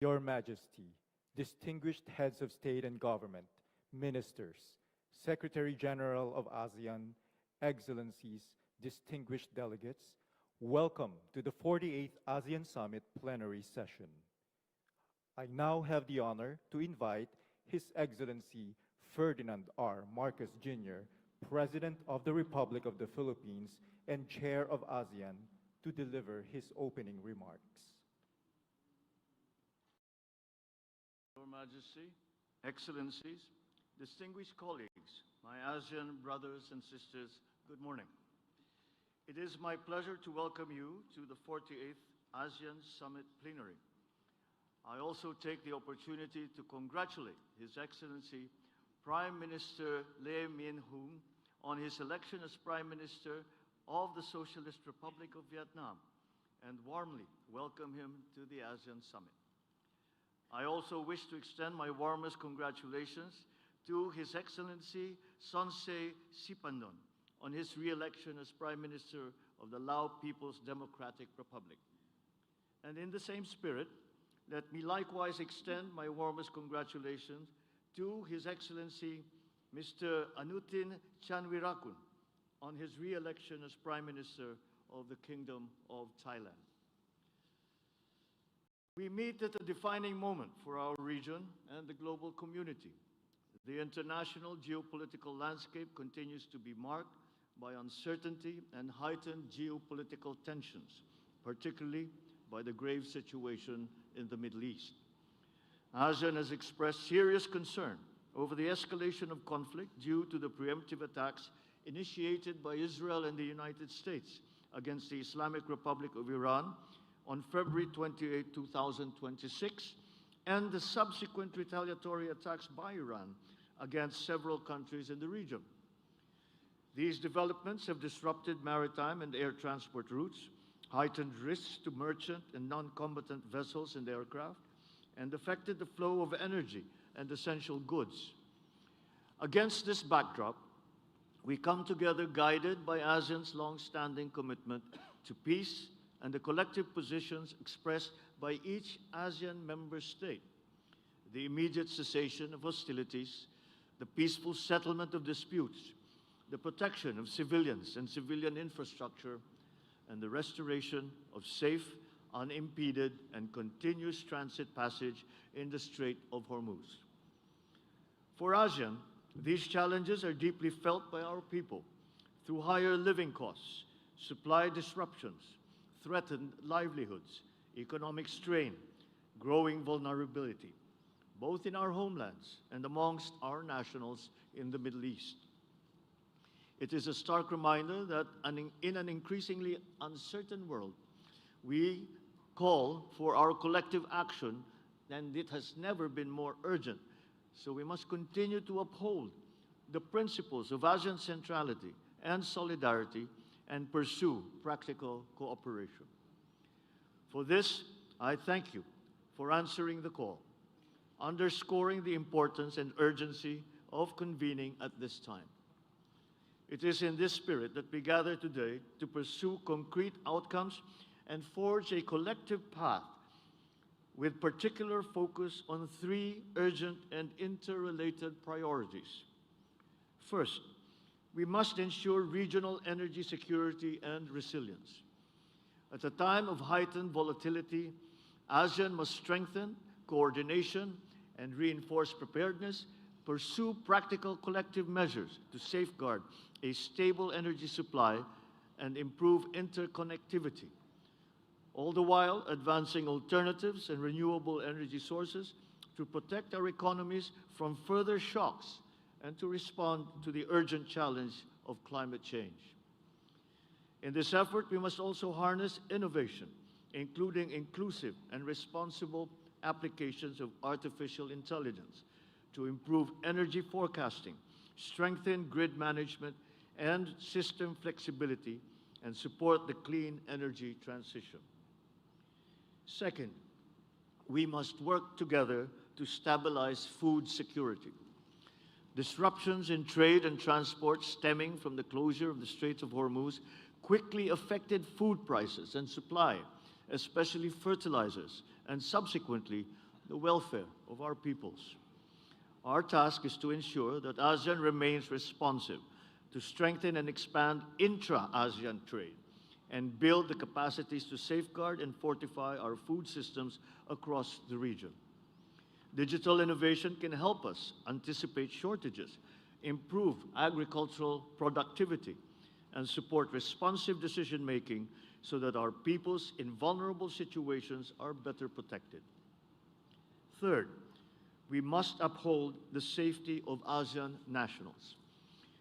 Your Majesty, distinguished heads of state and government, ministers, Secretary General of ASEAN, Excellencies, distinguished delegates, welcome to the 48th ASEAN Summit plenary session. I now have the honor to invite His Excellency Ferdinand R. Marcos Jr., President of the Republic of the Philippines and Chair of ASEAN, to deliver his opening remarks. Your Majesty, Excellencies, distinguished colleagues, my ASEAN brothers and sisters, good morning. It is my pleasure to welcome you to the 48th ASEAN Summit plenary. I also take the opportunity to congratulate His Excellency Prime Minister Lee Min-hoon on his election as Prime Minister of the Socialist Republic of Vietnam and warmly welcome him to the ASEAN Summit. I also wish to extend my warmest congratulations to His Excellency Sonsei Siphandone on his re-election as Prime Minister of the Lao People's Democratic Republic. And in the same spirit, let me likewise extend my warmest congratulations to His Excellency Mr. Anutin Chanvirakul on his re-election as Prime Minister of the Kingdom of Thailand. We meet at a defining moment for our region and the global community. The international geopolitical landscape continues to be marked by uncertainty and heightened geopolitical tensions, particularly by the grave situation in the Middle East. ASEAN has expressed serious concern over the escalation of conflict due to the preemptive attacks initiated by Israel and the United States against the Islamic Republic of Iran on February 28, 2026, and the subsequent retaliatory attacks by Iran against several countries in the region. These developments have disrupted maritime and air transport routes, heightened risks to merchant and non-combatant vessels and aircraft, and affected the flow of energy and essential goods. Against this backdrop, we come together guided by ASEAN's long-standing commitment to peace and the collective positions expressed by each ASEAN member state: the immediate cessation of hostilities, the peaceful settlement of disputes, the protection of civilians and civilian infrastructure, and the restoration of safe, unimpeded, and continuous transit passage in the Strait of Hormuz. For ASEAN, these challenges are deeply felt by our people through higher living costs, supply disruptions, threatened livelihoods, economic strain, growing vulnerability, both in our homelands and amongst our nationals in the Middle East. It is a stark reminder that in an increasingly uncertain world, we call for our collective action, and it has never been more urgent. So we must continue to uphold the principles of ASEAN centrality and solidarity and pursue practical cooperation. For this, I thank you for answering the call, underscoring the importance and urgency of convening at this time. It is in this spirit that we gather today to pursue concrete outcomes and forge a collective path with particular focus on three urgent and interrelated priorities. First, we must ensure regional energy security and resilience. At a time of heightened volatility, ASEAN must strengthen coordination and reinforce preparedness, pursue practical collective measures to safeguard a stable energy supply and improve interconnectivity, all the while advancing alternatives and renewable energy sources to protect our economies from further shocks and to respond to the urgent challenge of climate change. In this effort, we must also harness innovation, including inclusive and responsible applications of artificial intelligence to improve energy forecasting, strengthen grid management and system flexibility, and support the clean energy transition. Second, we must work together to stabilize food security. Disruptions in trade and transport stemming from the closure of the Strait of Hormuz quickly affected food prices and supply, especially fertilizers, and subsequently the welfare of our peoples. Our task is to ensure that ASEAN remains responsive to strengthen and expand intra-ASEAN trade and build the capacities to safeguard and fortify our food systems across the region. Digital innovation can help us anticipate shortages, improve agricultural productivity, and support responsive decision-making so that our peoples in vulnerable situations are better protected. Third, we must uphold the safety of ASEAN nationals.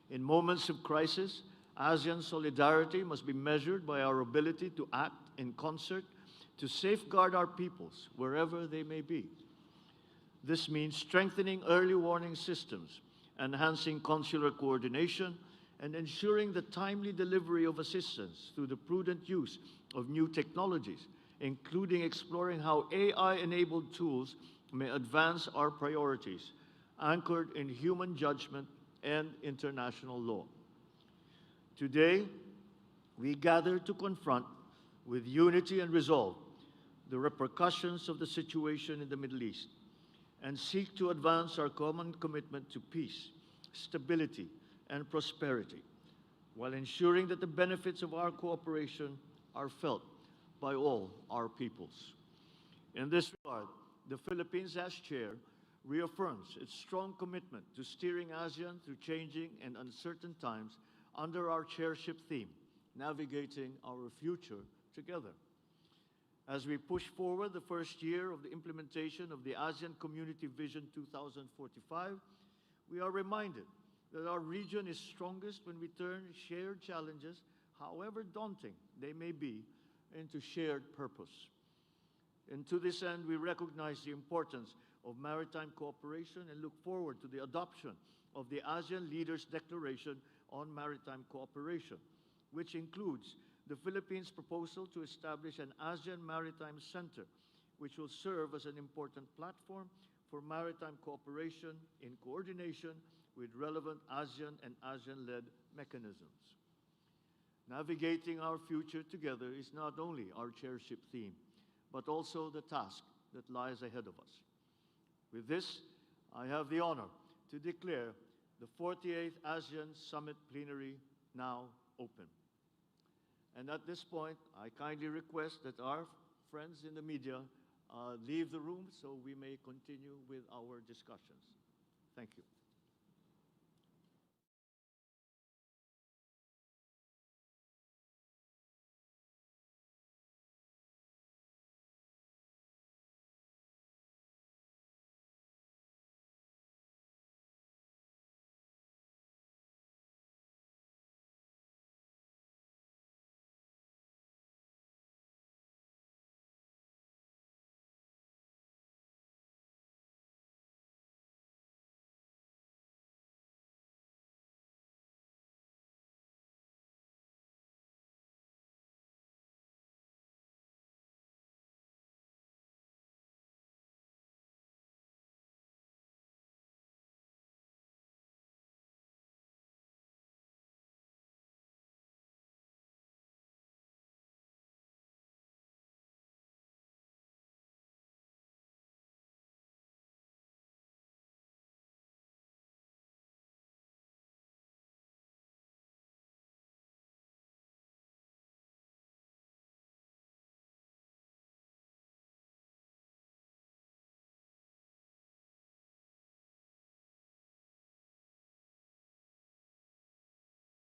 In moments of crisis, ASEAN solidarity must be measured by our ability to act in concert to safeguard our peoples wherever they may be. This means strengthening early warning systems, enhancing consular coordination, and ensuring the timely delivery of assistance through the prudent use of new technologies, including exploring how AI-enabled tools may advance our priorities, anchored in human judgment and international law. Today, we gather to confront with unity and resolve the repercussions of the situation in the Middle East and seek to advance our common commitment to peace, stability, and prosperity, while ensuring that the benefits of our cooperation are felt by all our peoples. In this regard, the Philippines, as chair, reaffirms its strong commitment to steering ASEAN through changing and uncertain times under our chairship theme, Navigating Our Future Together. As we push forward the first year of the implementation of the ASEAN Community Vision 2045, we are reminded that our region is strongest when we turn shared challenges, however daunting they may be, into shared purpose. And to this end, we recognize the importance of maritime cooperation and look forward to the adoption of the ASEAN Leaders' Declaration on Maritime Cooperation, which includes the Philippines' proposal to establish an ASEAN Maritime Center, which will serve as an important platform for maritime cooperation in coordination with relevant ASEAN and ASEAN-led mechanisms. Navigating our future together is not only our chairship theme, but also the task that lies ahead of us. With this, I have the honor to declare the 48th ASEAN Summit Plenary now open. And at this point, I kindly request that our friends in the media leave the room so we may continue with our discussions. Thank you.